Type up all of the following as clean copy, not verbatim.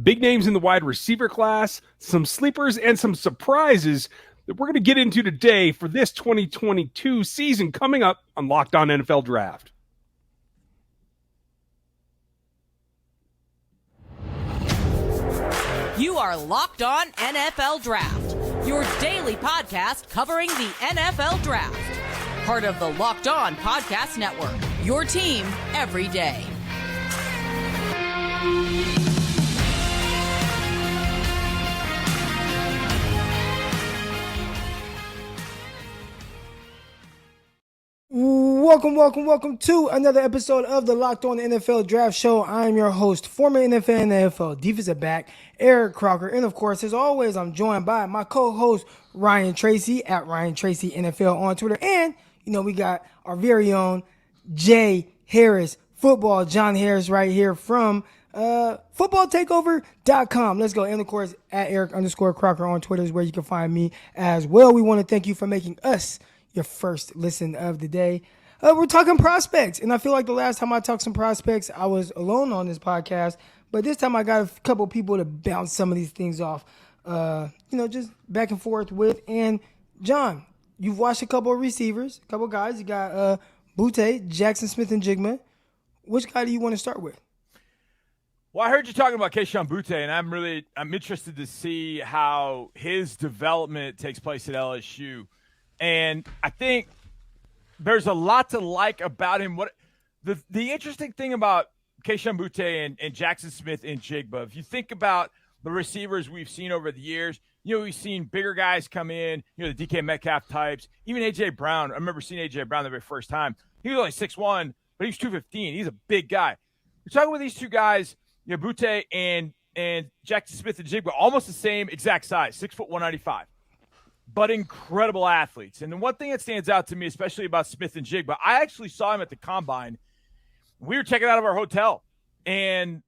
Big names in the wide receiver class, some sleepers, and some surprises that we're going to get into today for this 2022 season coming up on Locked On NFL Draft. You are Locked On NFL Draft, your daily podcast covering the NFL Draft. Part of the Locked On Podcast Network, your team every day. Welcome to another episode of the Locked On NFL Draft Show. I'm your host, former NFL and NFL defensive back, Eric Crocker. And of course, as always, I'm joined by my co-host, Ryan Tracy, at Ryan Tracy NFL on Twitter. And, we got our very own Jay Harris, football, John Harris right here from footballtakeover.com. Let's go. And of course, at Eric_Crocker on Twitter is where you can find me as well. We want to thank you for making us your first listen of the day. We're talking prospects, and I feel like the last time I talked some prospects, I was alone on this podcast, but this time I got a couple people to bounce some of these things off, just back and forth with. And John, you've watched a couple of receivers, a couple of guys. You got Boutte, Jaxon Smith-Njigba. Which guy do you want to start with? Well, I heard you talking about Kayshon Boutte, and I'm interested to see how his development takes place at LSU. And I think there's a lot to like about him. What the interesting thing about Kayshon Boutte and Jaxon Smith-Njigba, if you think about the receivers we've seen over the years, we've seen bigger guys come in, the DK Metcalf types, even A.J. Brown. I remember seeing A.J. Brown the very first time. He was only 6'1", but he was 215. He's a big guy. We're talking with these two guys, Boutte and Jaxon Smith-Njigba, almost the same exact size, 6'1", 195. But incredible athletes. And the one thing that stands out to me, especially about Smith-Njigba, I actually saw him at the Combine. We were checking out of our hotel. And,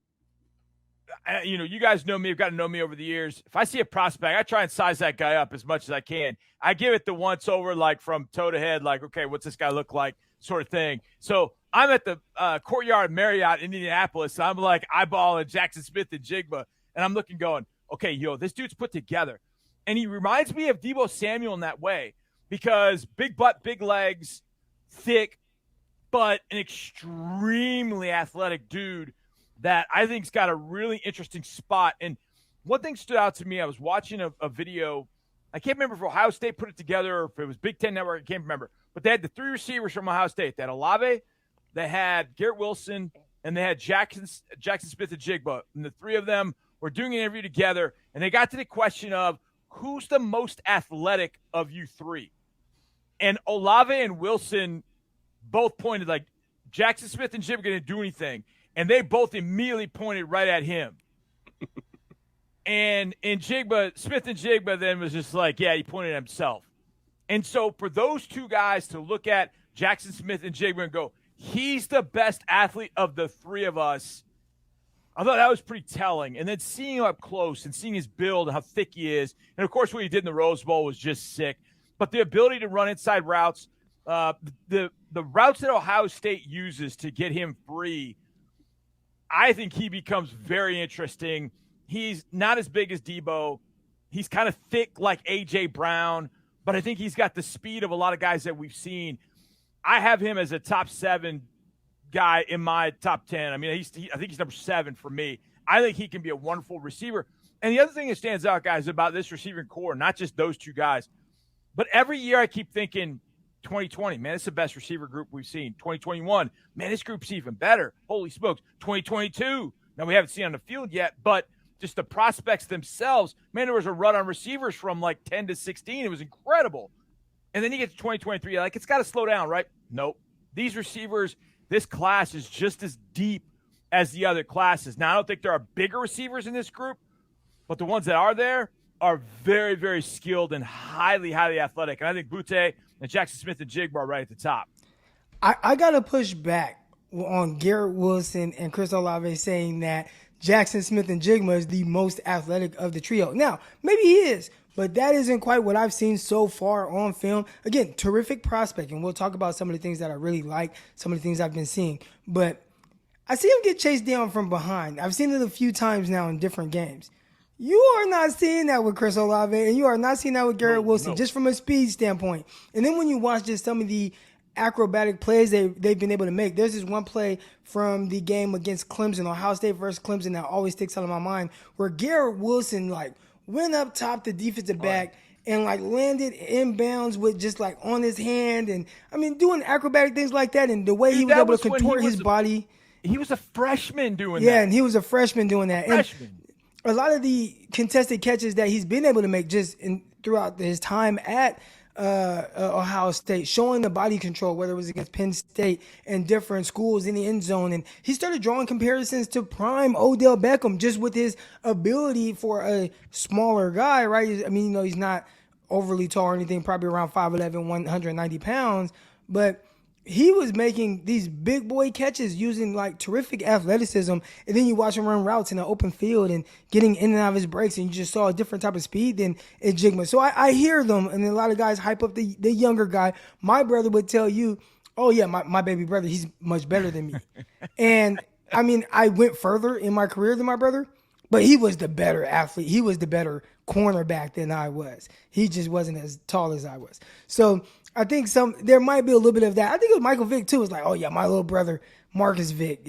you guys know me. You've got to know me over the years. If I see a prospect, I try and size that guy up as much as I can. I give it the once over, like from toe to head, like, okay, what's this guy look like sort of thing. So I'm at the Courtyard Marriott in Indianapolis. So I'm like eyeballing Jaxon Smith-Njigba. And I'm looking going, okay, this dude's put together. And he reminds me of Deebo Samuel in that way because big butt, big legs, thick, but an extremely athletic dude that I think's got a really interesting spot. And one thing stood out to me, I was watching a video. I can't remember if Ohio State put it together or if it was Big Ten Network. I can't remember. But they had the three receivers from Ohio State. They had Olave, they had Garrett Wilson, and they had Jaxon Smith-Njigba. And the three of them were doing an interview together, and they got to the question of, who's the most athletic of you three? And Olave and Wilson both pointed like, Jaxon Smith-Njigba going to do anything. And they both immediately pointed right at him. And Smith-Njigba then was just like, yeah, he pointed at himself. And so for those two guys to look at Jaxon Smith-Njigba and go, he's the best athlete of the three of us, I thought that was pretty telling. And then seeing him up close and seeing his build and how thick he is. And, of course, what he did in the Rose Bowl was just sick. But the ability to run inside routes, the routes that Ohio State uses to get him free, I think he becomes very interesting. He's not as big as Deebo. He's kind of thick like A.J. Brown. But I think he's got the speed of a lot of guys that we've seen. I have him as a top 7 guy in my top 10. I mean, I think he's number 7 for me. I think he can be a wonderful receiver. And the other thing that stands out, guys, about this receiving core, not just those two guys, but every year I keep thinking 2020, man, it's the best receiver group we've seen. 2021, man, this group's even better. Holy smokes. 2022, now we haven't seen on the field yet, but just the prospects themselves, man, there was a run on receivers from like 10 to 16. It was incredible. And then you get to 2023, like, it's got to slow down, right? Nope. These receivers, this class is just as deep as the other classes. Now, I don't think there are bigger receivers in this group, but the ones that are there are very, very skilled and highly, highly athletic. And I think Boutte and Jaxon Smith-Njigba are right at the top. I got to push back on Garrett Wilson and Chris Olave saying that Jaxon Smith-Njigba is the most athletic of the trio. Now, maybe he is, but that isn't quite what I've seen so far on film. Again, terrific prospect, and we'll talk about some of the things that I really like, some of the things I've been seeing. But I see him get chased down from behind. I've seen it a few times now in different games. You are not seeing that with Chris Olave, and you are not seeing that with Garrett Wilson, just from a speed standpoint. And then when you watch just some of the acrobatic plays they've been able to make, there's this one play from the game against Clemson, Ohio State versus Clemson, that always sticks out of my mind, where Garrett Wilson went up top the defensive back and landed inbounds with just on his hand, and doing acrobatic things like that, and the way he was able to contort his body. He was a freshman doing that. Yeah, and he was a freshman doing that. And a lot of the contested catches that he's been able to make throughout his time at Ohio State, showing the body control, whether it was against Penn State and different schools in the end zone. And he started drawing comparisons to prime Odell Beckham, just with his ability for a smaller guy, right? He's not overly tall or anything, probably around 5'11", 190 pounds, but he was making these big boy catches using terrific athleticism, and then you watch him run routes in an open field and getting in and out of his breaks, and you just saw a different type of speed than Njigba. So I hear them, and a lot of guys hype up the younger guy. My brother would tell you, oh yeah, my baby brother, he's much better than me. And I went further in my career than my brother, but he was the better athlete. He was the better cornerback than I was. He just wasn't as tall as I was. So I think there might be a little bit of that. I think it was Michael Vick too. It's oh yeah, my little brother Marcus Vick,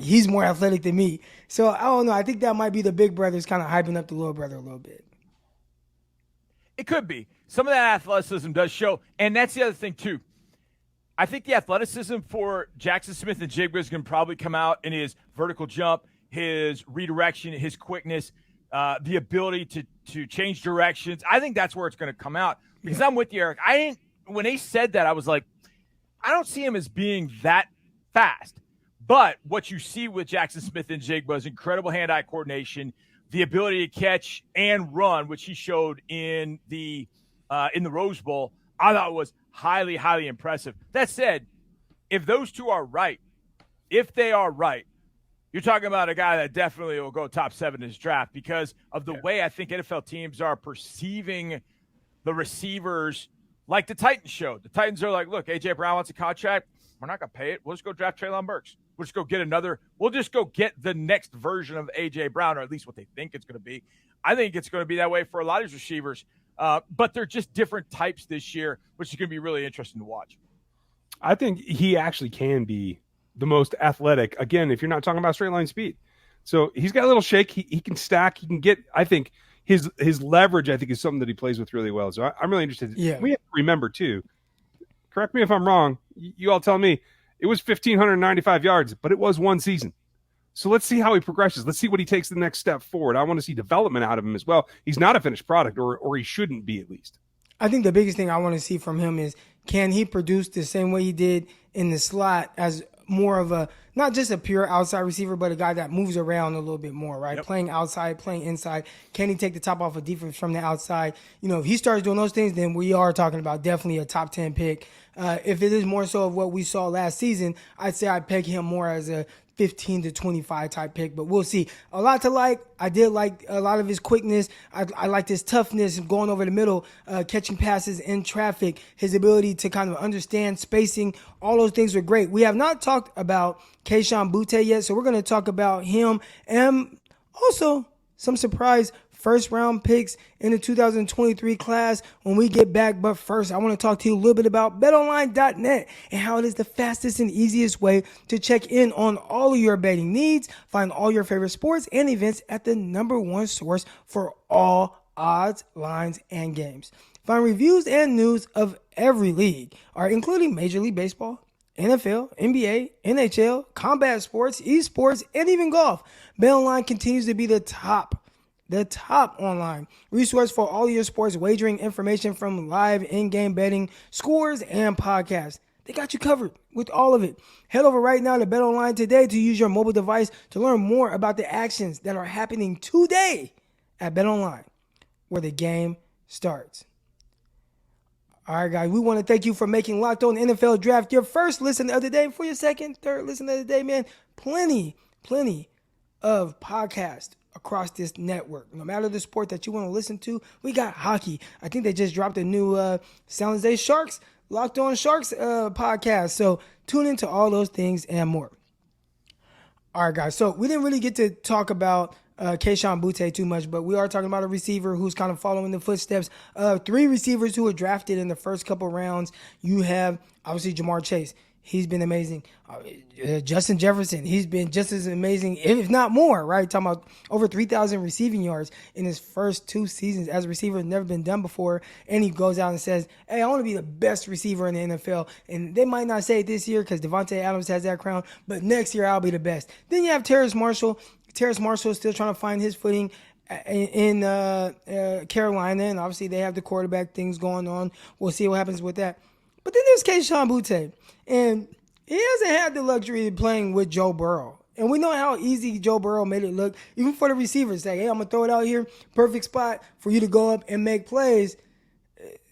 he's more athletic than me. So I don't know. I think that might be the big brothers kind of hyping up the little brother a little bit. It could be. Some of that athleticism does show, and that's the other thing too. I think the athleticism for Jaxon Smith-Njigba is going to probably come out in his vertical jump, his redirection, his quickness, the ability to change directions. I think that's where it's going to come out, because I'm with you, Eric. When they said that, I was like, I don't see him as being that fast. But what you see with Jaxon Smith-Njigba is incredible hand-eye coordination, the ability to catch and run, which he showed in the Rose Bowl. I thought was highly, highly impressive. That said, if those two are right, you're talking about a guy that definitely will go top 7 in his draft, because of the way I think NFL teams are perceiving the receivers. Like the Titans showed. The Titans are like, look, A.J. Brown wants a contract. We're not going to pay it. We'll just go draft Treylon Burks. We'll just go get the next version of A.J. Brown, or at least what they think it's going to be. I think it's going to be that way for a lot of these receivers. But they're just different types this year, which is going to be really interesting to watch. I think he actually can be the most athletic. Again, if you're not talking about straight line speed. So he's got a little shake. He can stack. He can get, I think, his leverage, I think, is something that he plays with really well. So I'm really interested. Yeah. We have to remember, too, correct me if I'm wrong, you all tell me, it was 1,595 yards, but it was one season. So let's see how he progresses. Let's see what he takes the next step forward. I want to see development out of him as well. He's not a finished product, or he shouldn't be, at least. I think the biggest thing I want to see from him is, can he produce the same way he did in the slot as more of a, not just a pure outside receiver, but a guy that moves around a little bit more, right? Yep. Playing outside, playing inside. Can he take the top off of defense from the outside? If he starts doing those things, then we are talking about definitely a top 10 pick. If it is more so of what we saw last season, I'd say I'd peg him more as a 15 to 25 type pick, but we'll see. A lot to like. I did like a lot of his quickness. I liked his toughness, going over the middle, catching passes in traffic, his ability to kind of understand spacing. All those things were great. We have not talked about Kayshon Boutte yet, so we're going to talk about him and also some surprise first-round picks in the 2023 class when we get back. But first, I want to talk to you a little bit about BetOnline.net and how it is the fastest and easiest way to check in on all of your betting needs. Find all your favorite sports and events at the #1 source for all odds, lines, and games. Find reviews and news of every league, including Major League Baseball, NFL, NBA, NHL, combat sports, esports, and even golf. BetOnline continues to be the top online resource for all your sports wagering information, from live in-game betting, scores, and podcasts. They got you covered with all of it. Head over right now to BetOnline today to use your mobile device to learn more about the actions that are happening today at BetOnline, where the game starts. All right, guys, we want to thank you for making Locked On NFL Draft your first listen of the day. For your second, third listen of the day, man, plenty of podcasts across this network. No matter the sport that you want to listen to, we got hockey. I think they just dropped a new San Jose Sharks, Locked On Sharks podcast. So tune into all those things and more. All right, guys. So we didn't really get to talk about Kayshon Boutte too much, but we are talking about a receiver who's kind of following the footsteps of three receivers who were drafted in the first couple rounds. You have, obviously, Jamar Chase. He's been amazing. Justin Jefferson, he's been just as amazing, if not more, right? Talking about over 3,000 receiving yards in his first 2 seasons as a receiver. Never been done before. And he goes out and says, hey, I want to be the best receiver in the NFL. And they might not say it this year because Devontae Adams has that crown, but next year I'll be the best. Then you have Terrace Marshall. Terrace Marshall is still trying to find his footing in Carolina. And obviously they have the quarterback things going on. We'll see what happens with that. But then there's Kayshon Boutte. And he hasn't had the luxury of playing with Joe Burrow. And we know how easy Joe Burrow made it look, even for the receivers. Say, hey, I'm going to throw it out here. Perfect spot for you to go up and make plays.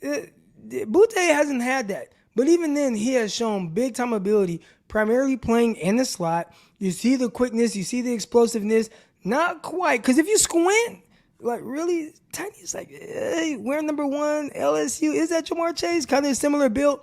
Boutte hasn't had that. But even then, he has shown big-time ability, primarily playing in the slot. You see the quickness. You see the explosiveness. Not quite. Because if you squint, like really tiny, it's like, hey, we're number 1, LSU. Is that Jamar Chase? Kind of similar build.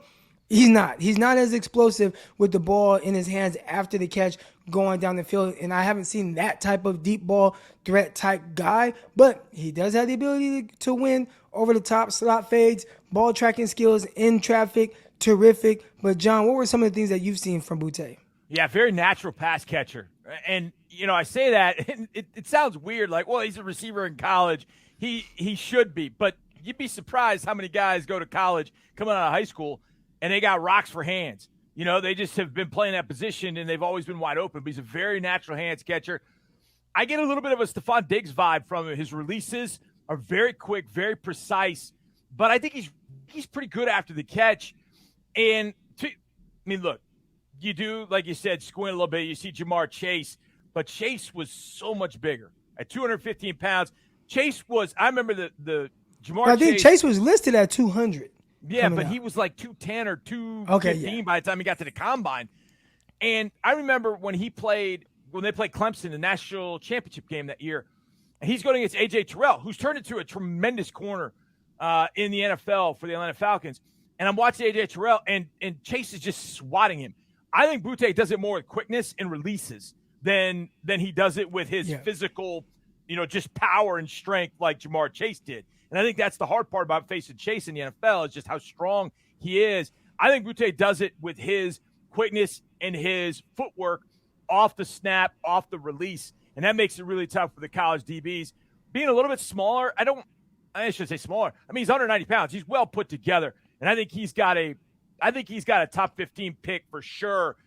He's not. He's not as explosive with the ball in his hands after the catch going down the field. And I haven't seen that type of deep ball threat type guy. But he does have the ability to win over the top, slot fades, ball tracking skills in traffic, terrific. But, John, what were some of the things that you've seen from Boutte? Yeah, very natural pass catcher. And, I say that, and it sounds weird, like, well, he's a receiver in college. He should be. But you'd be surprised how many guys go to college coming out of high school and they got rocks for hands. They just have been playing that position, and they've always been wide open. But he's a very natural hands catcher. I get a little bit of a Stephon Diggs vibe from him. His releases are very quick, very precise. But I think he's pretty good after the catch. And, look, you do, like you said, squint a little bit. You see Jamar Chase. But Chase was so much bigger. At 215 pounds, Chase was – I remember the Jamar Chase – I think Chase was listed at 200. Yeah, but he was like 210 or 215 by the time he got to the combine. And I remember when they played Clemson in the national championship game that year, and he's going against A.J. Terrell, who's turned into a tremendous corner in the NFL for the Atlanta Falcons. And I'm watching A.J. Terrell, and Chase is just swatting him. I think Boutte does it more with quickness and releases than he does it with his physical, just power and strength like Jamar Chase did. And I think that's the hard part about facing Chase in the NFL is just how strong he is. I think Boutte does it with his quickness and his footwork off the snap, off the release, and that makes it really tough for the college DBs. Being a little bit smaller, I should say smaller. He's 190 pounds. He's well put together, and I think he's got a top 15 pick for sure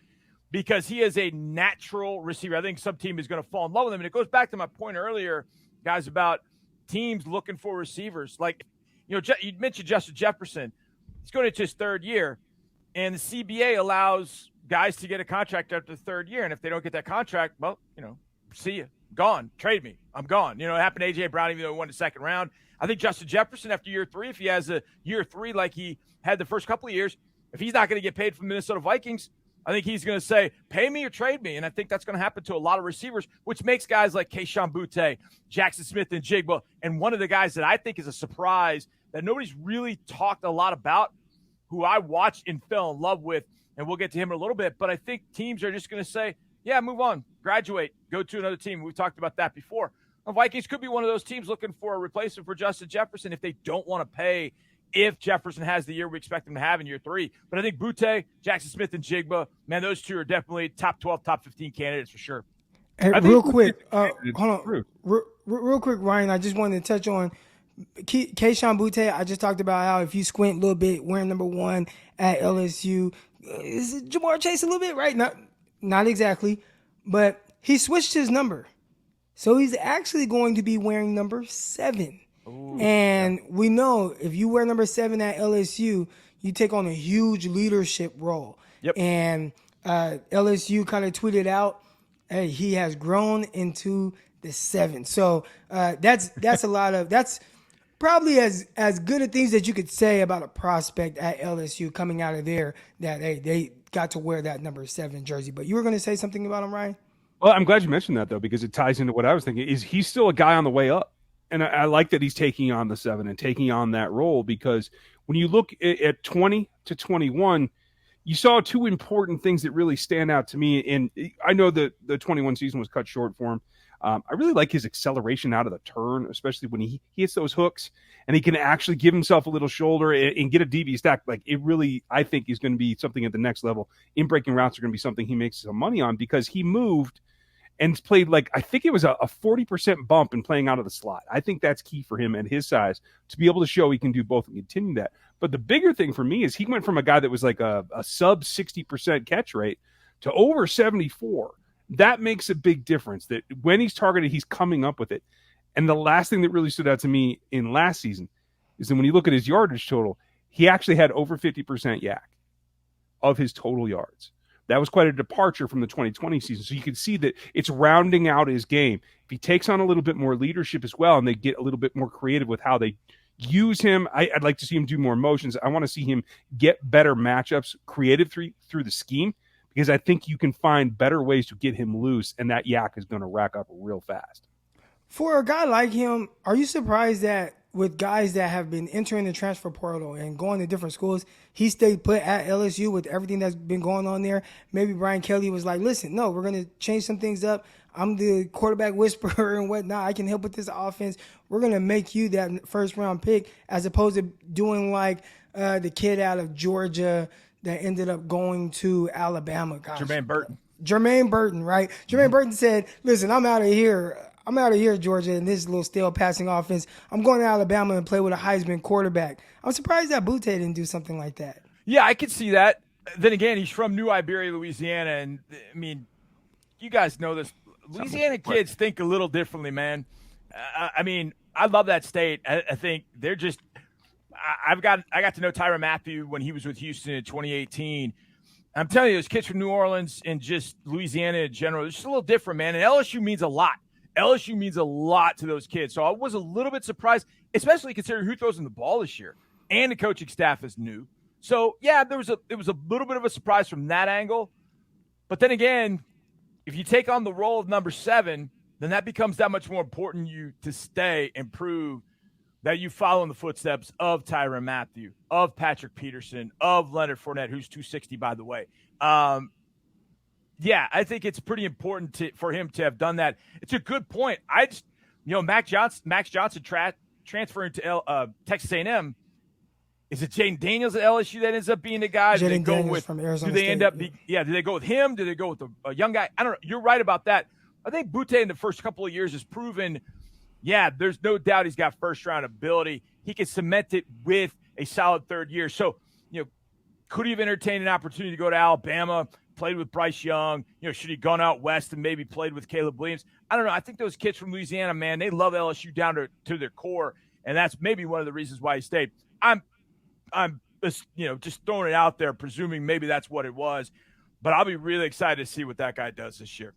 because he is a natural receiver. I think some team is going to fall in love with him, and it goes back to my point earlier, guys, about teams looking for receivers. Like, you mentioned Justin Jefferson. He's going into his 3rd year, and the CBA allows guys to get a contract after the 3rd year. And if they don't get that contract, well, see you. Gone. Trade me. I'm gone. It happened to A.J. Brown even though he won the 2nd round. I think Justin Jefferson after year 3, if he has a year 3 like he had the first couple of years, if he's not going to get paid from the Minnesota Vikings, I think he's going to say, pay me or trade me. And I think that's going to happen to a lot of receivers, which makes guys like Kayshon Boutte, Jaxon Smith-Njigba, and one of the guys that I think is a surprise that nobody's really talked a lot about, who I watched and fell in love with, and we'll get to him in a little bit. But I think teams are just going to say, yeah, move on, graduate, go to another team. We've talked about that before. The Vikings could be one of those teams looking for a replacement for Justin Jefferson if they don't want to pay if Jefferson has the year we expect him to have in year 3. But I think Boutte, Jaxon Smith-Njigba, man, those two are definitely top 12, top 15 candidates for sure. Hey, real quick, hold on. Real quick, Ryan, I just wanted to touch on Kayshon Boutte. I just talked about how if you squint a little bit, wearing number 1 at LSU, is it Jamar Chase a little bit, right? Not exactly, but he switched his number. So he's actually going to be wearing number 7. Ooh, and we know if you wear number 7 at LSU, you take on a huge leadership role. Yep. And LSU kind of tweeted out, hey, he has grown into the 7. So that's probably as good of things that you could say about a prospect at LSU coming out of there, that they got to wear that number 7 jersey. But you were going to say something about him, Ryan? Well, I'm glad you mentioned that, though, because it ties into what I was thinking. Is he's still a guy on the way up. And I like that he's taking on the 7 and taking on that role, because when you look at 20 to 21, you saw two important things that really stand out to me. And I know that the 21 season was cut short for him. I really like his acceleration out of the turn, especially when he hits those hooks and he can actually give himself a little shoulder and get a DB stack. Like, it really, I think, is going to be something at the next level. In breaking routes are going to be something he makes some money on, because he moved and played, like, I think it was a 40% bump in playing out of the slot. I think that's key for him at his size, to be able to show he can do both and continue that. But the bigger thing for me is he went from a guy that was like a sub 60% catch rate to over 74. That makes a big difference, that when he's targeted, he's coming up with it. And the last thing that really stood out to me in last season is that when you look at his yardage total, he actually had over 50% yak of his total yards. That was quite a departure from the 2020 season. So you can see that it's rounding out his game. If he takes on a little bit more leadership as well, and they get a little bit more creative with how they use him, I'd like to see him do more motions. I want to see him get better matchups created through the scheme, because I think you can find better ways to get him loose, and that yak is going to rack up real fast. For a guy like him, are you surprised that with guys that have been entering the transfer portal and going to different schools, he stayed put at LSU with everything that's been going on there? Maybe Brian Kelly was like, listen, no, we're going to change some things up. I'm the quarterback whisperer and whatnot. I can help with this offense. We're going to make you that first-round pick, as opposed to doing like the kid out of Georgia that ended up going to Alabama. Gosh. Jermaine Burton, right? Jermaine Burton said, listen, I'm out of here, Georgia, in this little stale passing offense. I'm going to Alabama and play with a Heisman quarterback. I'm surprised that Boutte didn't do something like that. Yeah, I could see that. Then again, he's from New Iberia, Louisiana, and, I mean, you guys know this. Louisiana kids think a little differently, man. I mean, I love that state. I think they're just – I got to know Tyrann Mathieu when he was with Houston in 2018. I'm telling you, those kids from New Orleans and just Louisiana in general, it's just a little different, man. And LSU means a lot. LSU means a lot to those kids. So I was a little bit surprised, especially considering who throws in the ball this year. And the coaching staff is new. So, yeah, it was a little bit of a surprise from that angle. But then again, if you take on the role of number 7, then that becomes that much more important you to stay and prove that you follow in the footsteps of Tyrann Mathieu, of Patrick Peterson, of Leonard Fournette, who's 260, by the way. Yeah, I think it's pretty important for him to have done that. It's a good point. Max Johnson transferring to Texas A&M. Is it Jaden Daniels at LSU that ends up being the guy? Do they go with from Arizona State? Do they go with him? Do they go with a young guy? I don't know. You're right about that. I think Boutte in the first couple of years has proven, there's no doubt he's got first-round ability. He can cement it with a solid third year. So, could he have entertained an opportunity to go to Alabama, played with Bryce Young? Should he have gone out west and maybe played with Caleb Williams? I don't know. I think those kids from Louisiana, man, they love LSU down to their core, and that's maybe one of the reasons why he stayed. I'm just throwing it out there, presuming maybe that's what it was. But I'll be really excited to see what that guy does this year.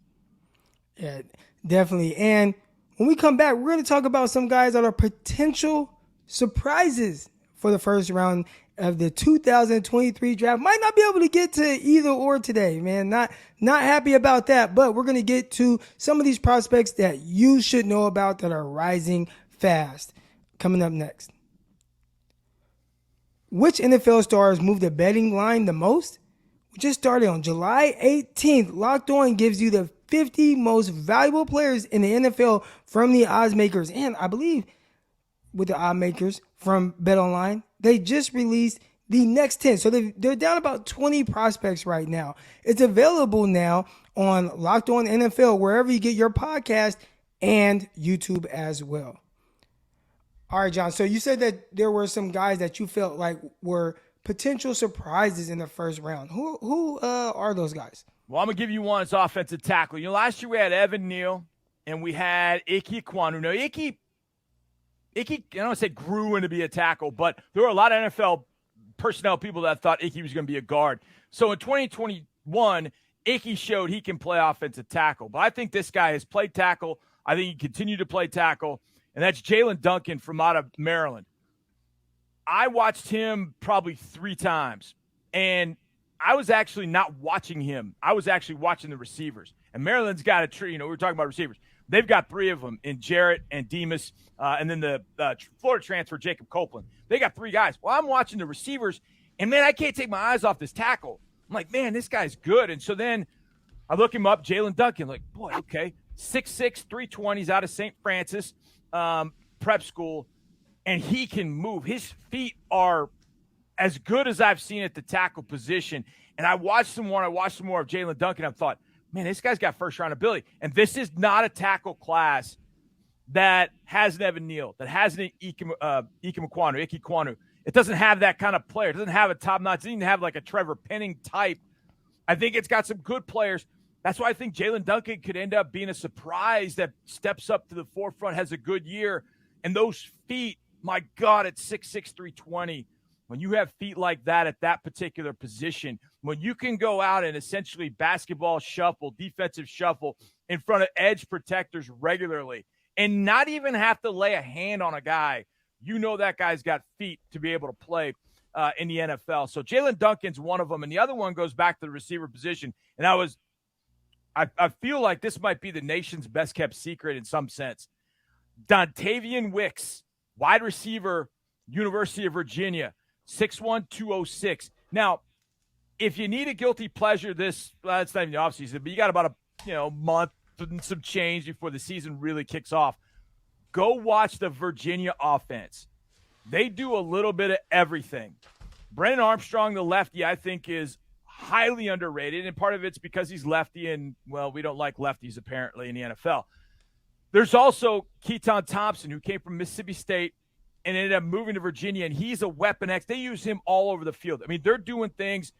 Yeah, definitely. And when we come back, we're going to talk about some guys that are potential surprises for the first round of the 2023 draft. Might not be able to get to either or today, man. Not happy about that, but we're going to get to some of these prospects that you should know about that are rising fast. Coming up next. Which NFL stars move the betting line the most? We just started on July 18th. Locked On gives you the 50 most valuable players in the NFL from the odds makers. And I believe with the odds makers from BetOnline, they just released the next 10. So they're down about 20 prospects right now. It's available now on Locked On NFL, wherever you get your podcast, and YouTube as well. All right, John. So you said that there were some guys that you felt like were potential surprises in the first round. Who are those guys? Well, I'm going to give you one. It's offensive tackle. Last year we had Evan Neal and we had Ike Ekwonu. Now, Ike, I don't want to say grew into be a tackle, but there were a lot of NFL personnel people that thought Ike was going to be a guard. So in 2021, Ike showed he can play offensive tackle. But I think this guy has played tackle. I think he continued to play tackle. And that's Jalen Duncan from out of Maryland. I watched him probably 3 times, and I was actually not watching him. I was actually watching the receivers. And Maryland's got a tree. We were talking about receivers. They've got 3 of them in Jarrett and Demas, and then the Florida transfer, Jacob Copeland. They got 3 guys. Well, I'm watching the receivers, and, man, I can't take my eyes off this tackle. I'm like, man, this guy's good. And so then I look him up, Jalen Duncan, like, boy, okay, 6'6", 320, he's out of St. Francis prep school, and he can move. His feet are as good as I've seen at the tackle position. And I watched some more of Jalen Duncan. I thought, man, this guy's got first-round ability. And this is not a tackle class that has an Evan Neal, that has an Ike Ekwonu. It doesn't have that kind of player. It doesn't have a top-notch. It doesn't even have like a Trevor Penning type. I think it's got some good players. That's why I think Jalen Duncan could end up being a surprise that steps up to the forefront, has a good year. And those feet, my God, at 6'6", 320, when you have feet like that at that particular position, when you can go out and essentially basketball shuffle, defensive shuffle in front of edge protectors regularly and not even have to lay a hand on a guy, you know that guy's got feet to be able to play in the NFL. So Jalen Duncan's one of them, and the other one goes back to the receiver position. And I feel like this might be the nation's best-kept secret in some sense. Dontavian Wicks, wide receiver, University of Virginia, 6'1", 206. Now, if you need a guilty pleasure it's not even the offseason, but you got about a month and some change before the season really kicks off. Go watch the Virginia offense. They do a little bit of everything. Brennan Armstrong, the lefty, I think is highly underrated, and part of it's because he's lefty, and, well, we don't like lefties apparently in the NFL. There's also Keaton Thompson, who came from Mississippi State and ended up moving to Virginia, and he's a weapon X. They use him all over the field. I mean, they're doing things.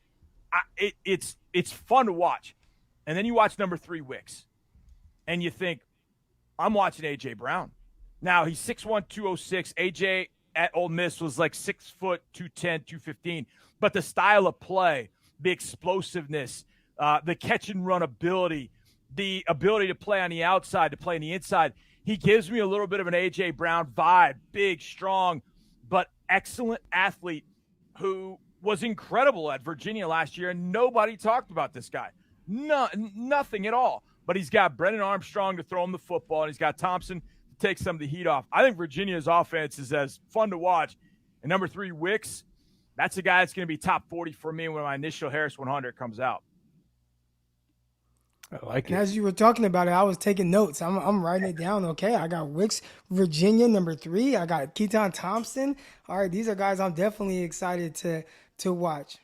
It's fun to watch. And then you watch number 3, Wicks, and you think, I'm watching A.J. Brown. Now, he's 6'1", 206. A.J. at Ole Miss was like 6 foot, 210, 215. But the style of play, the explosiveness, the catch and run ability, the ability to play on the outside, to play on the inside, he gives me a little bit of an A.J. Brown vibe. Big, strong, but excellent athlete who was incredible at Virginia last year, and nobody talked about this guy. Nothing at all. But he's got Brennan Armstrong to throw him the football, and he's got Thompson to take some of the heat off. I think Virginia's offense is as fun to watch. And number 3, Wicks, that's a guy that's going to be top 40 for me when my initial Harris 100 comes out. I like it. And as you were talking about it, I was taking notes. I'm writing it down. Okay, I got Wicks, Virginia, number 3. I got Keaton Thompson. All right, these are guys I'm definitely excited to watch.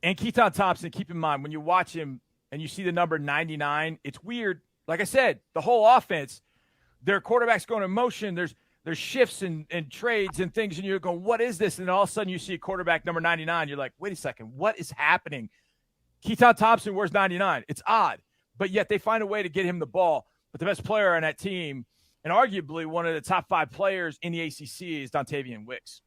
And Keaton Thompson, keep in mind, when you watch him and you see the number 99, it's weird. Like I said, the whole offense, their quarterback's going in motion. There's shifts and trades and things, and you're going, what is this? And all of a sudden you see a quarterback number 99. You're like, wait a second, what is happening? Keaton Thompson wears 99. It's odd. But yet they find a way to get him the ball. But the best player on that team, and arguably one of the top 5 players in the ACC, is Dontavian Wicks.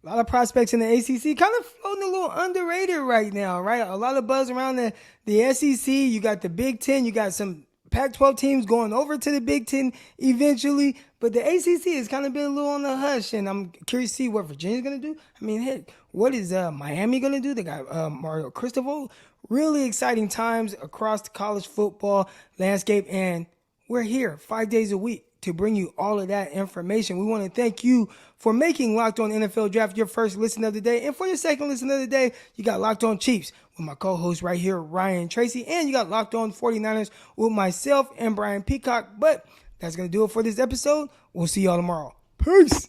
A lot of prospects in the ACC kind of floating a little underrated right now, right? A lot of buzz around the SEC. You got the Big Ten. You got some Pac-12 teams going over to the Big Ten eventually. But the ACC has kind of been a little on the hush, and I'm curious to see what Virginia's going to do. I mean, heck, what is Miami going to do? They got Mario Cristobal. Really exciting times across the college football landscape, and we're here 5 days a week to bring you all of that information. We want to thank you for making Locked On NFL Draft your first listen of the day. And for your second listen of the day, you got Locked On Chiefs with my co-host right here, Ryan Tracy. And you got Locked On 49ers with myself and Brian Peacock. But that's going to do it for this episode. We'll see y'all tomorrow. Peace.